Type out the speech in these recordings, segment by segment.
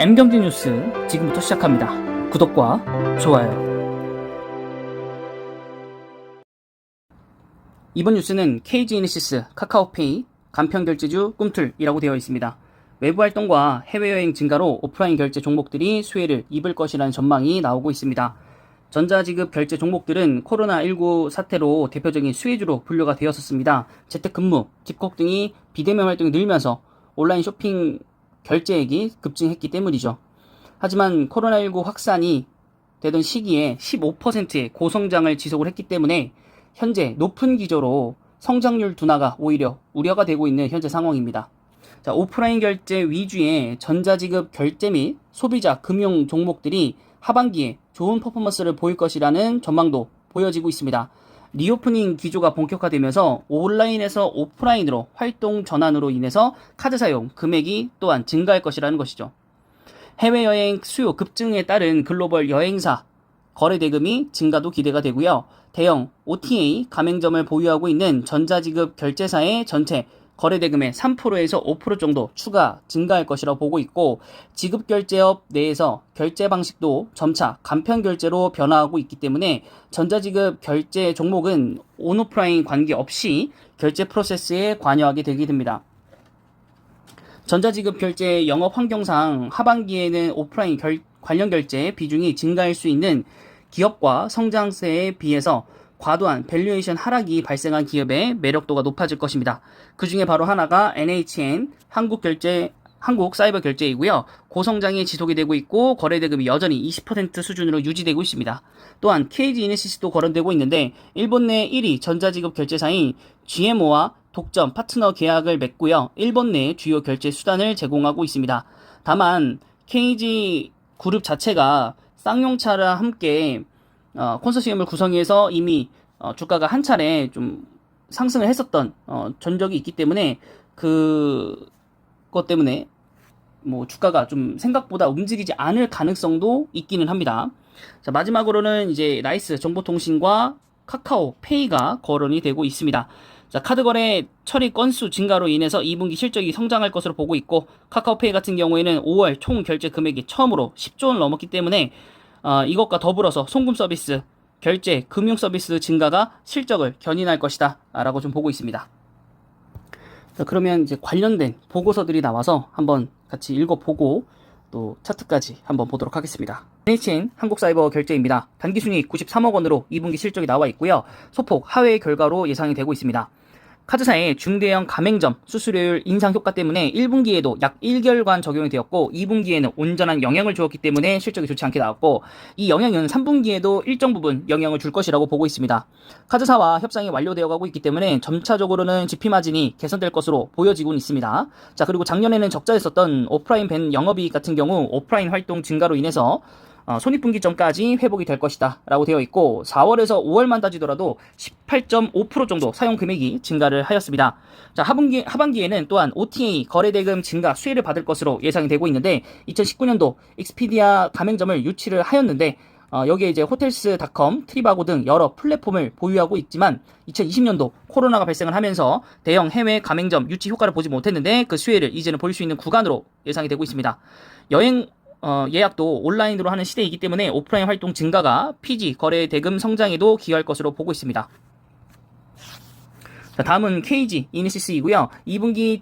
M경제 뉴스 지금부터 시작합니다. 구독과 좋아요. 이번 뉴스는 KG이니시스, 카카오페이, 간편결제주 꿈틀이라고 되어 있습니다. 외부 활동과 해외여행 증가로 오프라인 결제 종목들이 수혜를 입을 것이라는 전망이 나오고 있습니다. 전자지급 결제 종목들은 코로나19 사태로 대표적인 수혜주로 분류가 되었었습니다. 재택근무, 집콕 등이 비대면 활동이 늘면서 온라인 쇼핑 결제액이 급증했기 때문이죠. 하지만 코로나19 확산이 되던 시기에 15%의 고성장을 지속을 했기 때문에 현재 높은 기조로 성장률 둔화가 오히려 우려가 되고 있는 현재 상황입니다. 자, 오프라인 결제 위주의 전자지급 결제 및 소비자 금융 종목들이 하반기에 좋은 퍼포먼스를 보일 것이라는 전망도 보여지고 있습니다. 리오프닝 기조가 본격화되면서 온라인에서 오프라인으로 활동 전환으로 인해서 카드 사용 금액이 또한 증가할 것이라는 것이죠. 해외여행 수요 급증에 따른 글로벌 여행사 거래 대금이 증가도 기대가 되고요. 대형 OTA 가맹점을 보유하고 있는 전자지급 결제사의 전체 거래대금의 3%에서 5% 정도 추가 증가할 것이라고 보고 있고, 지급결제업 내에서 결제 방식도 점차 간편결제로 변화하고 있기 때문에 전자지급 결제 종목은 온오프라인 관계없이 결제 프로세스에 관여하게 되게 됩니다. 전자지급 결제 영업 환경상 하반기에는 오프라인 관련 결제 비중이 증가할 수 있는 기업과 성장세에 비해서 과도한 밸류에이션 하락이 발생한 기업의 매력도가 높아질 것입니다. 그 중에 바로 하나가 NHN 한국사이버결제이고요. 고성장이 지속이 되고 있고 거래대금이 여전히 20% 수준으로 유지되고 있습니다. 또한 KG이니시스도 거론되고 있는데 일본 내 1위 전자지급 결제사인 GMO와 독점 파트너 계약을 맺고요. 일본 내 주요 결제 수단을 제공하고 있습니다. 다만 KG 그룹 자체가 쌍용차와 함께 컨소시엄을 구성해서 이미 주가가 한 차례 좀 상승을 했었던 전적이 있기 때문에 그것 때문에 뭐 주가가 좀 생각보다 움직이지 않을 가능성도 있기는 합니다. 자, 마지막으로는 이제 라이스 정보통신과 카카오페이가 거론이 되고 있습니다. 자, 카드 거래 처리 건수 증가로 인해서 2분기 실적이 성장할 것으로 보고 있고, 카카오페이 같은 경우에는 5월 총 결제 금액이 처음으로 10조 원을 넘었기 때문에 이것과 더불어서 송금 서비스, 결제, 금융 서비스 증가가 실적을 견인할 것이다 라고 좀 보고 있습니다. 자, 그러면 이제 관련된 보고서들이 나와서 한번 같이 읽어보고 또 차트까지 한번 보도록 하겠습니다. NHN 한국사이버결제입니다. 단기순이익 93억 원으로 2분기 실적이 나와 있고요. 소폭 하회 결과로 예상이 되고 있습니다. 카드사의 중대형 가맹점 수수료율 인상 효과 때문에 1분기에도 약 1개월간 적용이 되었고 2분기에는 온전한 영향을 주었기 때문에 실적이 좋지 않게 나왔고, 이 영향은 3분기에도 일정 부분 영향을 줄 것이라고 보고 있습니다. 카드사와 협상이 완료되어 가고 있기 때문에 점차적으로는 GP마진이 개선될 것으로 보여지고는 있습니다. 자, 그리고 작년에는 적자였었던 오프라인 밴 영업이익 같은 경우 오프라인 활동 증가로 인해서 손익분기점까지 회복이 될 것이다 라고 되어 있고, 4월에서 5월만 따지더라도 18.5% 정도 사용 금액이 증가를 하였습니다. 자, 하반기에는 또한 OTA 거래대금 증가 수혜를 받을 것으로 예상이 되고 있는데, 2019년도 익스피디아 가맹점을 유치를 하였는데 여기에 이제 호텔스닷컴, 트리바고 등 여러 플랫폼을 보유하고 있지만 2020년도 코로나가 발생을 하면서 대형 해외 가맹점 유치 효과를 보지 못했는데 그 수혜를 이제는 볼 수 있는 구간으로 예상이 되고 있습니다. 여행 예약도 온라인으로 하는 시대이기 때문에 오프라인 활동 증가가 PG 거래 대금 성장에도 기여할 것으로 보고 있습니다. 자, 다음은 KG 이니시스이고요. 2분기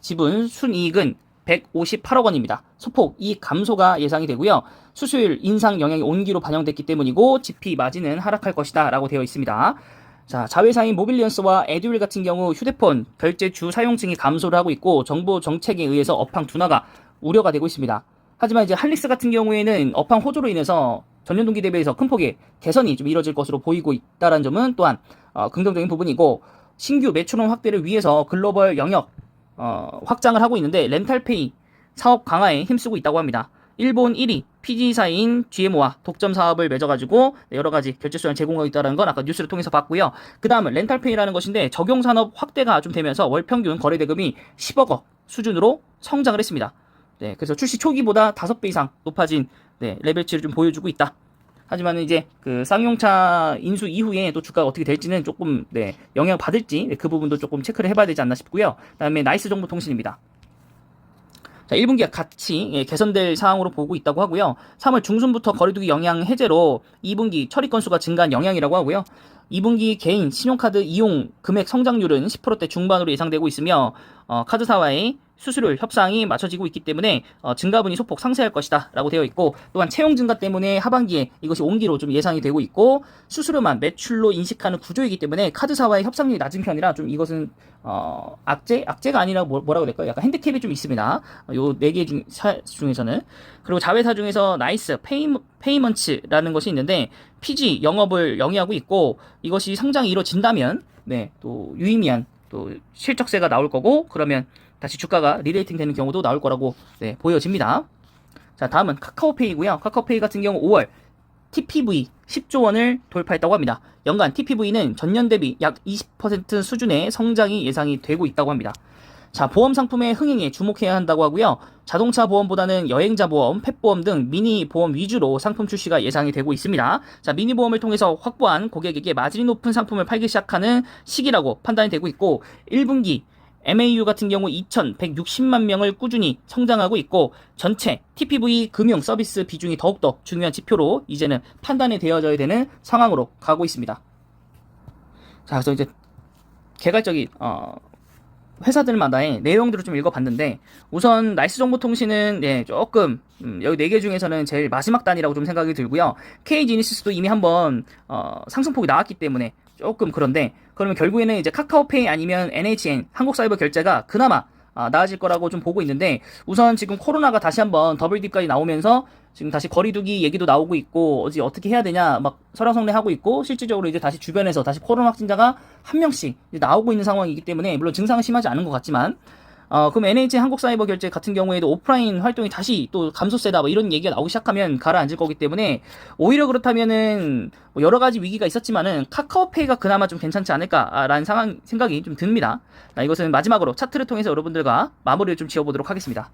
지분 순이익은 158억 원입니다. 소폭 이익 감소가 예상이 되고요. 수수율 인상 영향이 온기로 반영됐기 때문이고 GP 마진은 하락할 것이다 라고 되어 있습니다. 자, 자회사인 모빌리언스와 에듀윌 같은 경우 휴대폰 결제 주 사용층이 감소를 하고 있고 정부 정책에 의해서 업황 둔화가 우려가 되고 있습니다. 하지만 이제 할릭스 같은 경우에는 업황 호조로 인해서 전년 동기 대비해서 큰 폭의 개선이 좀 이뤄질 것으로 보이고 있다는 점은 또한 긍정적인 부분이고, 신규 매출원 확대를 위해서 글로벌 영역 확장을 하고 있는데 렌탈페이 사업 강화에 힘쓰고 있다고 합니다. 일본 1위 PG사인 GMO와 독점 사업을 맺어가지고 여러가지 결제 수단을 제공하고 있다는 건 아까 뉴스를 통해서 봤고요. 그 다음은 렌탈페이라는 것인데 적용산업 확대가 좀 되면서 월평균 거래대금이 10억 원 수준으로 성장을 했습니다. 네, 그래서 출시 초기보다 5배 이상 높아진 레벨치를 좀 보여주고 있다. 하지만 이제 그 쌍용차 인수 이후에 또 주가가 어떻게 될지는 조금 영향 받을지 그 부분도 조금 체크를 해봐야 되지 않나 싶고요. 그다음에 나이스 정보통신입니다. 자, 1분기가 같이 개선될 사항으로 보고 있다고 하고요. 3월 중순부터 거리두기 영향 해제로 2분기 처리 건수가 증가한 영향이라고 하고요. 2분기 개인 신용카드 이용 금액 성장률은 10%대 중반으로 예상되고 있으며 카드사와의 수수료 협상이 맞춰지고 있기 때문에 증가분이 소폭 상쇄할 것이다 라고 되어 있고, 또한 채용 증가 때문에 하반기에 이것이 온기로 좀 예상이 되고 있고, 수수료만 매출로 인식하는 구조이기 때문에 카드사와의 협상률이 낮은 편이라 좀 이것은 악재가 아니라 뭐라고 해야 될까요? 약간 핸디캡이 좀 있습니다. 요 4개 중에서는. 그리고 자회사 중에서 나이스 페이먼츠라는 것이 있는데 PG 영업을 영위하고 있고, 이것이 성장이 이루어진다면 또 유의미한 또 실적세가 나올 거고, 그러면 다시 주가가 리레이팅 되는 경우도 나올 거라고 보여집니다. 자, 다음은 카카오페이고요. 카카오페이 같은 경우 5월 TPV 10조 원을 돌파했다고 합니다. 연간 TPV는 전년 대비 약 20% 수준의 성장이 예상이 되고 있다고 합니다. 자, 보험 상품의 흥행에 주목해야 한다고 하고요. 자동차 보험보다는 여행자 보험, 펫보험 등 미니 보험 위주로 상품 출시가 예상이 되고 있습니다. 자, 미니 보험을 통해서 확보한 고객에게 마진이 높은 상품을 팔기 시작하는 시기라고 판단이 되고 있고, 1분기 MAU 같은 경우 2,160만 명을 꾸준히 성장하고 있고, 전체 TPV 금융 서비스 비중이 더욱더 중요한 지표로 이제는 판단이 되어져야 되는 상황으로 가고 있습니다. 자, 그래서 이제 개괄적인 회사들마다의 내용들을 좀 읽어봤는데, 우선 나이스정보통신은 조금 여기 4개 중에서는 제일 마지막 단이라고 좀 생각이 들고요. KG이니시스도 이미 한번 상승폭이 나왔기 때문에 조금 그런데, 그러면 결국에는 이제 카카오페이 아니면 NHN 한국사이버결제가 그나마 나아질 거라고 좀 보고 있는데, 우선 지금 코로나가 다시 한번 더블딥까지 나오면서 지금 다시 거리두기 얘기도 나오고 있고, 어떻게 해야 되냐 막 설왕설래하고 있고, 실질적으로 이제 다시 주변에서 다시 코로나 확진자가 한 명씩 이제 나오고 있는 상황이기 때문에, 물론 증상은 심하지 않은 것 같지만, 그럼 NHN 한국사이버결제 같은 경우에도 오프라인 활동이 다시 또 감소세다 뭐 이런 얘기가 나오기 시작하면 가라앉을 거기 때문에, 오히려 그렇다면은 뭐 여러 가지 위기가 있었지만은 카카오페이가 그나마 좀 괜찮지 않을까라는 생각이 좀 듭니다. 이것은 마지막으로 차트를 통해서 여러분들과 마무리를 좀 지어보도록 하겠습니다.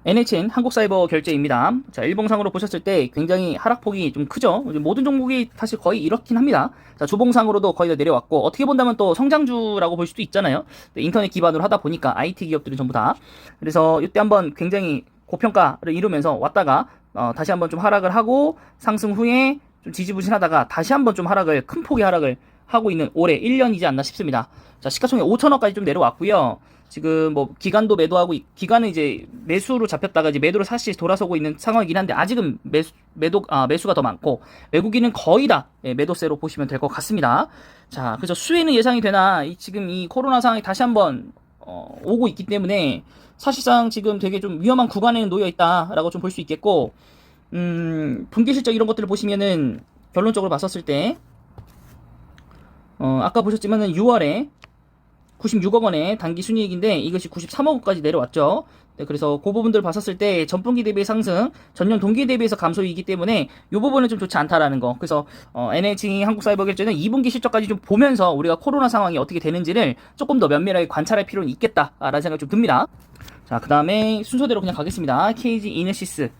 NHN 한국사이버결제입니다. 자, 일봉상으로 보셨을 때 굉장히 하락폭이 좀 크죠. 모든 종목이 사실 거의 이렇긴 합니다. 자, 주봉상으로도 거의 다 내려왔고, 어떻게 본다면 또 성장주라고 볼 수도 있잖아요. 인터넷 기반으로 하다 보니까 IT 기업들은 전부 다. 그래서 이때 한번 굉장히 고평가를 이루면서 왔다가 다시 한번 좀 하락을 하고, 상승 후에 좀 지지부진하다가 다시 한번 좀 큰 폭의 하락을 하고 있는 올해 1년이지 않나 싶습니다. 자, 시가총액 5천억까지 좀 내려왔고요. 지금 뭐 기관도 매도하고, 기관은 이제 매수로 잡혔다가 이제 매도로 다시 돌아서고 있는 상황이긴 한데, 아직은 매수가 더 많고, 외국인은 거의 다 매도세로 보시면 될 것 같습니다. 자, 그래서 수혜는 예상이 되나, 지금 이 코로나 상황이 다시 한번 오고 있기 때문에 사실상 지금 되게 좀 위험한 구간에 놓여 있다라고 좀 볼 수 있겠고, 분기 실적 이런 것들을 보시면은 결론적으로 봤었을 때 아까 보셨지만은 6월에 96억 원의 단기 순이익인데 이것이 93억 원까지 내려왔죠. 그래서 그 부분들을 봤었을 때 전분기 대비 상승, 전년 동기 대비해서 감소이기 때문에 이 부분은 좀 좋지 않다라는 거. 그래서 NH 한국사이버결제는 2분기 실적까지 좀 보면서 우리가 코로나 상황이 어떻게 되는지를 조금 더 면밀하게 관찰할 필요는 있겠다라는 생각이 좀 듭니다. 자, 그 다음에 순서대로 그냥 가겠습니다. KG 이네시스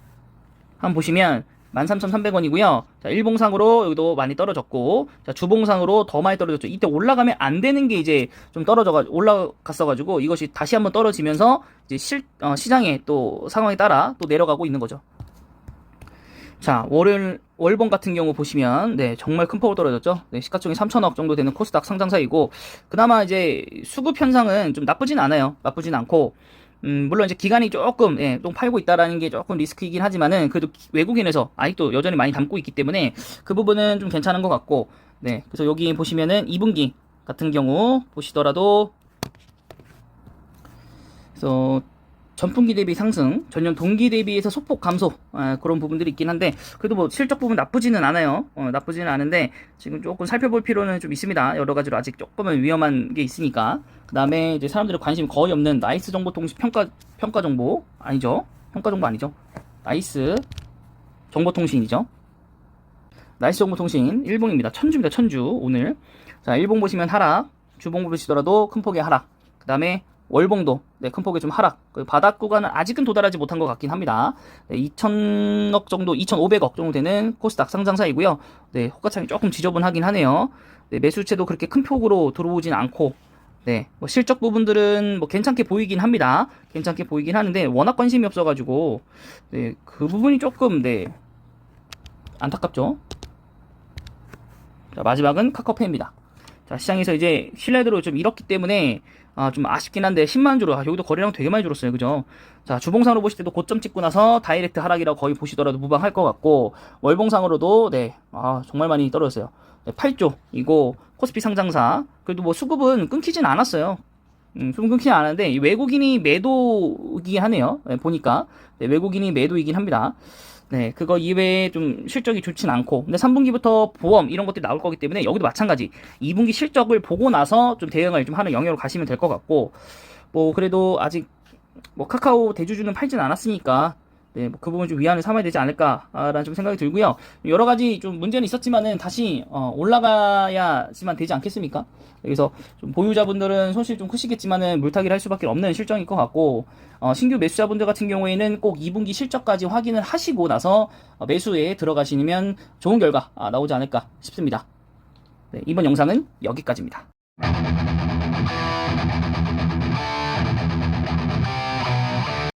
한번 보시면 13,300원이고요. 자, 일봉상으로 여기도 많이 떨어졌고, 자, 주봉상으로 더 많이 떨어졌죠. 이때 올라가면 안 되는 게 이제 좀 올라갔어가지고, 이것이 다시 한번 떨어지면서 이제 시장의 또 상황에 따라 또 내려가고 있는 거죠. 자, 월봉 같은 경우 보시면, 정말 큰 폭으로 떨어졌죠. 시가총액 3천억 정도 되는 코스닥 상장사이고, 그나마 이제 수급 현상은 좀 나쁘진 않아요. 나쁘진 않고, 물론 이제 기간이 조금 좀 팔고 있다라는 게 조금 리스크이긴 하지만은, 그래도 외국인에서 아직도 여전히 많이 담고 있기 때문에 그 부분은 좀 괜찮은 것 같고, 그래서 여기 보시면은 2분기 같은 경우 보시더라도, 그래서 전분기 대비 상승, 전년 동기 대비해서 소폭 감소, 그런 부분들이 있긴 한데, 그래도 뭐 실적 부분 나쁘지는 않아요. 나쁘지는 않은데 지금 조금 살펴볼 필요는 좀 있습니다. 여러 가지로 아직 조금은 위험한 게 있으니까. 그 다음에 이제 사람들이 관심 거의 없는 나이스 정보통신 평가 정보 아니죠? 평가 정보 아니죠? 나이스 정보통신이죠. 나이스 정보통신 일봉입니다. 천주입니다. 천주 오늘. 자, 일봉 보시면 하락, 주봉 보시더라도 큰 폭의 하락. 그 다음에 월봉도 큰 폭의 좀 하락. 그 바닥 구간은 아직은 도달하지 못한 것 같긴 합니다. 2,000억 정도, 2,500억 정도 되는 코스닥 상장사이고요. 호가창이 조금 지저분하긴 하네요. 매수채도 그렇게 큰 폭으로 들어오진 않고, 네, 뭐 실적 부분들은 뭐 괜찮게 보이긴 합니다. 괜찮게 보이긴 하는데 워낙 관심이 없어가지고 네, 그 부분이 조금 네 안타깝죠. 자, 마지막은 카카오페이입니다. 자, 시장에서 이제 신뢰도를 좀 잃었기 때문에 좀 아쉽긴 한데 10만 주로 여기도 거래량 되게 많이 줄었어요. 그죠? 자, 주봉상으로 보실 때도 고점 찍고 나서 다이렉트 하락이라고 거의 보시더라도 무방할 것 같고 월봉상으로도 네, 정말 많이 떨어졌어요. 네, 8조 이거 코스피 상장사 그래도 뭐 수급은 끊기진 않았어요. 수급 끊기진 않았는데 이 외국인이 매도이긴 하네요. 네, 보니까 네, 외국인이 매도이긴 합니다. 네, 그거 이외에 좀 실적이 좋진 않고, 근데 3분기부터 보험 이런 것들이 나올 거기 때문에 여기도 마찬가지. 2분기 실적을 보고 나서 좀 대응을 좀 하는 영역으로 가시면 될 것 같고, 뭐 그래도 아직 뭐 카카오 대주주는 팔진 않았으니까 네, 뭐그 부분 좀 위안을 삼아야 되지 않을까라는 좀 생각이 들고요. 여러 가지 좀 문제는 있었지만은 다시 올라가야지만 되지 않겠습니까? 그래서 좀 보유자분들은 손실 좀 크시겠지만은 물타기를 할 수밖에 없는 실정일 것 같고 신규 매수자분들 같은 경우에는 꼭 2분기 실적까지 확인을 하시고 나서 매수에 들어가시면 좋은 결과 나오지 않을까 싶습니다. 네, 이번 영상은 여기까지입니다.